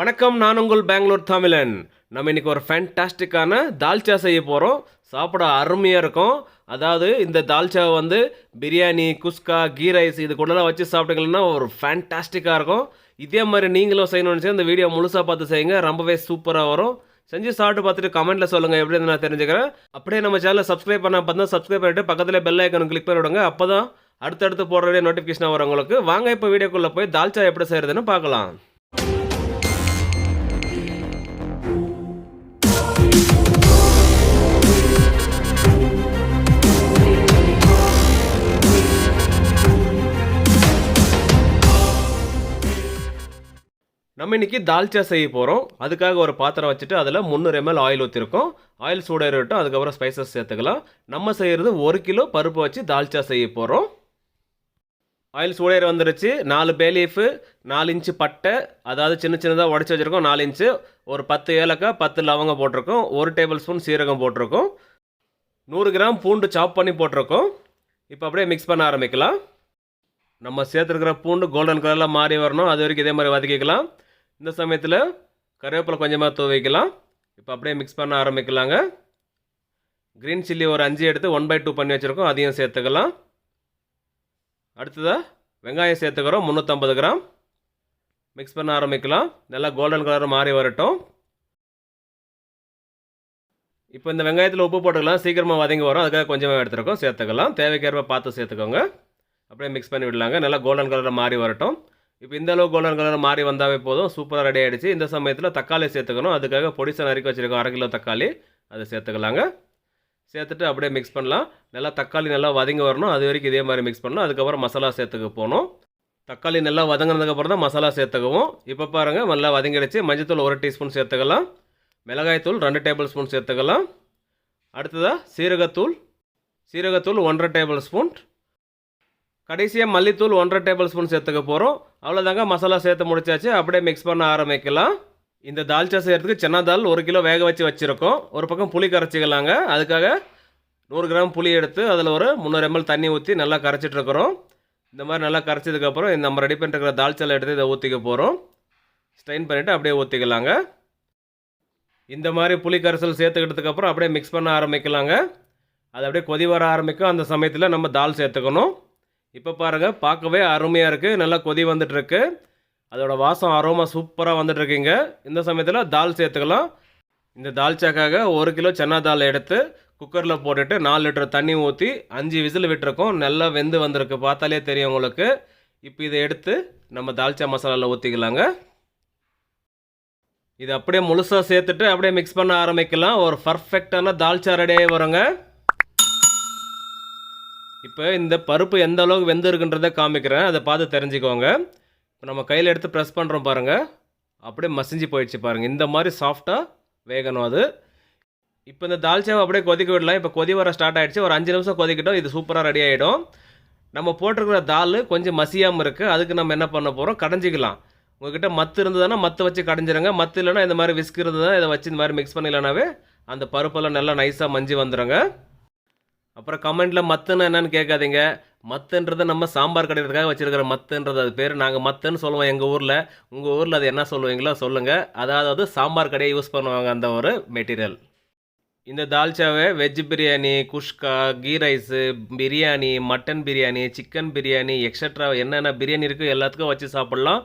வணக்கம், நான் உங்கள் பெங்களூர் தமிழன். நம்ம இன்றைக்கி ஒரு ஃபேன்டாஸ்டிக்கான தால்ச்சா செய்ய போகிறோம். சாப்பிட அருமையாக இருக்கும். அதாவது இந்த தால்ச்சாவை வந்து பிரியாணி, குஸ்கா, கீ ரைஸ் இது கூடலாம் வச்சு சாப்பிட்டீங்கன்னா ஒரு ஃபேன்டாஸ்டிக்காக இருக்கும். இதே மாதிரி நீங்களும் செய்யணும்னு நினச்சா இந்த வீடியோ முழுசாக பார்த்து செய்யுங்க. ரொம்பவே சூப்பராக வரும். செஞ்சு சாப்பிட்டு பார்த்துட்டு கமெண்ட்டில் சொல்லுங்கள் எப்படி நான் தெரிஞ்சுக்கிறேன். அப்படியே நம்ம சேனலை சப்ஸ்கிரைப் பண்ணால் பார்த்தா சப்ஸ்கிரைப் பண்ணிவிட்டு பக்கத்தில் பெல் ஐக்கன் கிளிக் பண்ணி விடுங்க. அப்போ தான் அடுத்தடுத்து போடுற நோட்டிஃபிகேஷன் வரும் உங்களுக்கு. வாங்க இப்போ வீடியோக்குள்ளே போய் தால்ச்சா எப்படி செய்கிறதுன்னு பார்க்கலாம். நம்ம இன்றைக்கி தால்ச்சா செய்ய போகிறோம். அதுக்காக ஒரு பாத்திரம் வச்சுட்டு அதில் 300 ml ஆயில் ஊற்றிருக்கோம். ஆயில் சூடாயிரட்டும், அதுக்கப்புறம் ஸ்பைசஸ் சேர்த்துக்கலாம். நம்ம செய்கிறது 1 கிலோ பருப்பு வச்சு தால்ச்சா செய்ய போகிறோம். ஆயில் சூடாயிர வந்துருச்சு. 4 பே லீஃபு, 4 இன்ச்சு பட்டை, அதாவது சின்ன சின்னதாக உடச்சி வச்சுருக்கோம் 4 இன்ச்சு, ஒரு 10 ஏலக்காய், 10 லவங்கம் போட்டிருக்கோம், 1 டேபிள் ஸ்பூன் சீரகம் போட்டிருக்கோம், 100 கிராம் பூண்டு சாப் பண்ணி போட்டிருக்கோம். இப்போ அப்படியே மிக்ஸ் பண்ண ஆரம்பிக்கலாம். நம்ம சேர்த்துருக்கிற பூண்டு கோல்டன் கலரில் மாறி வரணும், அது வரைக்கும் இதே மாதிரி வதக்கிக்கலாம். இந்த சமயத்தில் கருவேப்பிலை கொஞ்சமாக தூவிக்கலாம். இப்போ அப்படியே மிக்ஸ் பண்ண ஆரம்பிக்கலாங்க. க்ரீன் சில்லி ஒரு 5 எடுத்து 1/2 பண்ணி வச்சுருக்கோம், அதையும் சேர்த்துக்கலாம். அடுத்ததாக வெங்காயம் சேர்த்துக்கிறோம் 350 கிராம். மிக்ஸ் பண்ண ஆரம்பிக்கலாம். நல்லா கோல்டன் கலர் மாறி வரட்டும். இப்போ இந்த வெங்காயத்தில் உப்பு போட்டுக்கலாம், சீக்கிரமாக வதங்கி வரும், அதுக்காக கொஞ்சமாக எடுத்துருக்கோம், சேர்த்துக்கலாம். தேவைக்கேற்ப பார்த்து சேர்த்துக்கோங்க. அப்படியே மிக்ஸ் பண்ணி விடலாங்க. நல்லா கோல்டன் கலரில் மாறி வரட்டும். இப்போ இந்த அளவு கோல்டன் கலர் மாறி வந்தாவே போதும், சூப்பராக ரெடி ஆகிடுச்சு. இந்த சமயத்தில் தக்காளி சேர்த்துக்கணும். அதுக்காக பொடிசை நறுக்கி வச்சுருக்கோம் 1/2 கிலோ தக்காளி, அதை சேர்த்துக்கலாங்க. சேர்த்துட்டு அப்படியே மிக்ஸ் பண்ணலாம். நல்லா தக்காளி நல்லா வதங்கி வரணும், அது வரைக்கும் இதே மாதிரி மிக்ஸ் பண்ணலாம். அதுக்கப்புறம் மசாலா சேர்த்துக்க போகணும். தக்காளி நல்லா வதங்கினதுக்கப்புறம் தான் மசாலா சேர்த்துக்குவோம். இப்போ பாருங்கள் நல்லா வதங்கிடுச்சு. மஞ்சத்தூள் 1 டீஸ்பூன் சேர்த்துக்கலாம். மிளகாய்த்தூள் 2 டேபிள் ஸ்பூன் சேர்த்துக்கலாம். அடுத்ததாக சீரகத்தூள் 1/2 டேபிள் ஸ்பூன். கடைசியாக மல்லித்தூள் 1/2 டேபிள் ஸ்பூன் சேர்த்துக்க போகிறோம். அவ்வளோதாங்க, மசாலா சேர்த்து முடிச்சாச்சு. அப்படியே மிக்ஸ் பண்ண ஆரம்பிக்கலாம். இந்த தால்ச்சா செய்கிறதுக்கு சென்னா தால் 1 கிலோ வேக வச்சு வச்சுருக்கோம். ஒரு பக்கம் புளி கரைச்சிக்கலாங்க. அதுக்காக 100 கிராம் புளி எடுத்து அதில் ஒரு 300 ml தண்ணி ஊற்றி நல்லா கரைச்சிட்ருக்குறோம். இந்த மாதிரி நல்லா கரைச்சதுக்கப்புறம் நம்ம ரெடி பண்ணிட்டுருக்கிற தால்ச்சாவில் எடுத்து இதை ஊற்றிக்க போகிறோம். ஸ்ட்ரெயின் பண்ணிவிட்டு அப்படியே ஊற்றிக்கலாங்க. இந்த மாதிரி புளி கரைசல் சேர்த்துக்கிட்டதுக்கப்புறம் அப்படியே மிக்ஸ் பண்ண ஆரம்பிக்கலாங்க. அது அப்படியே கொதி வர ஆரம்பிக்கும். அந்த சமயத்தில் நம்ம தால் சேர்த்துக்கணும். இப்போ பாருங்கள், பார்க்கவே அருமையாக இருக்குது. நல்லா கொதி வந்துட்டுருக்கு. அதோடய வாசம் அரோமா சூப்பராக வந்துட்டுருக்குங்க. இந்த சமயத்தில் தால் சேர்த்துக்கலாம். இந்த தால்ச்சாக்காக 1 கிலோ சென்னா தால் எடுத்து குக்கரில் போட்டுட்டு 4 லிட்டர் தண்ணி ஊற்றி 5 விசில் விட்டுருக்கோம். நல்லா வெந்து வந்திருக்கு, பார்த்தாலே தெரியும் உங்களுக்கு. இப்போ இதை எடுத்து நம்ம தால்ச்சா மசாலாவில் ஊற்றிக்கலாங்க. இது அப்படியே முழுசாக சேர்த்துட்டு அப்படியே மிக்ஸ் பண்ண ஆரம்பிக்கலாம். ஒரு பர்ஃபெக்டான தால்ச்சா ரெடியாகி வருங்க. இப்போ இந்த பருப்பு எந்த அளவுக்கு வெந்து இருக்குன்றதை காமிக்கிறேன், அதை பார்த்து தெரிஞ்சுக்கோங்க. இப்போ நம்ம கையில் எடுத்து ப்ரெஸ் பண்ணுறோம் பாருங்கள், அப்படியே மசிஞ்சு போயிடுச்சு பாருங்கள். இந்த மாதிரி சாஃப்டாக வேகணும் அது. இப்போ இந்த தால்ச்சாவை அப்படியே கொதிக்க விடலாம். இப்போ கொதி வர ஸ்டார்ட் ஆகிடுச்சு. ஒரு 5 நிமிஷம் கொதிக்கிட்டோம், இது சூப்பராக ரெடி ஆகிடும். நம்ம போட்டிருக்கிற தால் கொஞ்சம் மசியாமல் இருக்குது. அதுக்கு நம்ம என்ன பண்ண போகிறோம், கடைஞ்சிக்கலாம். உங்கள்கிட்ட மத்து இருந்ததுன்னா மத்து வச்சு கடைஞ்சிருங்க. மத்து இல்லைன்னா இந்த மாதிரி விஸ்க் இருந்ததுன்னா இதை வச்சு இந்த மாதிரி மிக்ஸ் பண்ணிடலானாவே அந்த பருப்பெல்லாம் நல்லா நைஸாக மஞ்சி வந்துடுங்க. அப்புறம் கமெண்ட்டில் மத்துன்னு என்னன்னு கேட்காதீங்க. மத்துன்றது நம்ம சாம்பார் கடையிறதுக்காக வச்சுருக்கிற மத்துன்றது, அது பேர். நாங்கள் மத்துன்னு சொல்லுவோம் எங்கள் ஊரில். உங்கள் ஊரில் அது என்ன சொல்லுவீங்களோ சொல்லுங்கள். அதாவது சாம்பார் கடையை யூஸ் பண்ணுவாங்க அந்த ஒரு மெட்டீரியல். இந்த தால்ச்சாவை veg biryani, kushka, ghee rice, biryani, mutton biryani, chicken biryani, extra என்னென்ன பிரியாணி இருக்குது எல்லாத்துக்கும் வச்சு சாப்பிட்லாம்.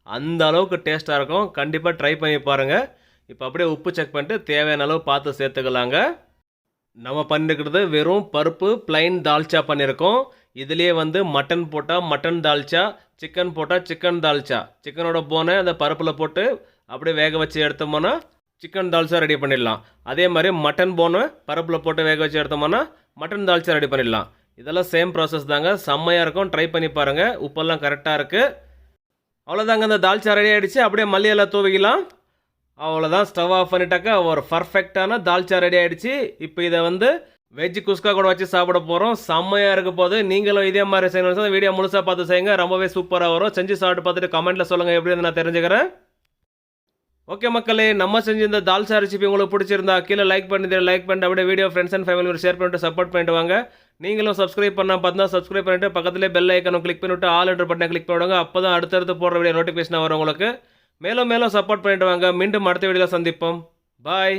அந்த அளவுக்கு டேஸ்ட்டாக இருக்கும். கண்டிப்பாக ட்ரை பண்ணி பாருங்கள். இப்போ அப்படியே உப்பு செக் பண்ணிட்டு தேவையான அளவு பார்த்து சேர்த்துக்கலாங்க. நம்ம பண்ணிருக்கிறது வெறும் பருப்பு ப்ளைன் தால்ச்சா பண்ணியிருக்கோம். இதுலேயே வந்து மட்டன் போட்டால் மட்டன் தால்ச்சா, சிக்கன் போட்டால் சிக்கன் தால்ச்சா. சிக்கனோட போனை அந்த பருப்பில் போட்டு அப்படியே வேக வச்சு எடுத்தோம்னா சிக்கன் தால்ச்சா ரெடி பண்ணிடலாம். அதே மாதிரி மட்டன் போனை பருப்பில் போட்டு வேக வச்சு எடுத்தோம்னா மட்டன் தால்ச்சா ரெடி பண்ணிடலாம். இதெல்லாம் சேம் ப்ராசஸ் தாங்க, செம்மையாக இருக்கும். ட்ரை பண்ணி பாருங்கள். உப்பெல்லாம் கரெக்டாக இருக்குது. அவ்வளோதாங்க, அந்த தால்ச்சா ரெடி ஆகிடுச்சு. அப்படியே மல்லி எல்லாம் தூவிக்கலாம். அவ்வளோதான், ஸ்டவ் ஆஃப் பண்ணிட்டாக்கா ஒரு பர்ஃபெக்டான தால்ச்சா ரெடி ஆகிடுச்சு. இப்போ இதை வந்து வெஜ் குஸ்கா கூட வச்சு சாப்பிட போகிறோம். செம்மையாக இருக்க போது. நீங்களும் இதே மாதிரி செய்யணும். வீடியோ முழுசாக பார்த்து செய்யுங்க, ரொம்பவே சூப்பராக வரும். செஞ்சு சாப்பிட்டு பார்த்துட்டு கமெண்ட்டில் சொல்லுங்கள் எப்படி நான் தெரிஞ்சுக்கிறேன். ஓகே மக்களே, நம்ம செஞ்ச இந்த தால்ச்சா ரெசிபி உங்களுக்கு பிடிச்சிருந்தா கீழே லைக் பண்ணிட்டு அப்படியே வீடியோ ஃப்ரெண்ட்ஸ் அண்ட் ஃபேமிலியோட ஷேர் பண்ணிட்டு சப்போர்ட் பண்ணிட்டு வாங்க. நீங்களும் சப்ஸ்கிரைப் பண்ணால் பார்த்தா சப்ஸ்கிரைப் பண்ணிட்டு பக்கத்துலேயே பெல் ஐக்கனும் கிளிக் பண்ணிவிட்டு ஆல் என்ற பட்டனை கிளிக் பண்ணுவாங்க. அப்போ தான் அடுத்தடுத்து போடுற வீடியோ நோட்டிஃபிகேஷன் வரும் உங்களுக்கு. மேலும் மேலும் சப்போர்ட் பண்ணிட்டு வாங்க. மீண்டும் அடுத்த வீடியோவில் சந்திப்போம். பாய்.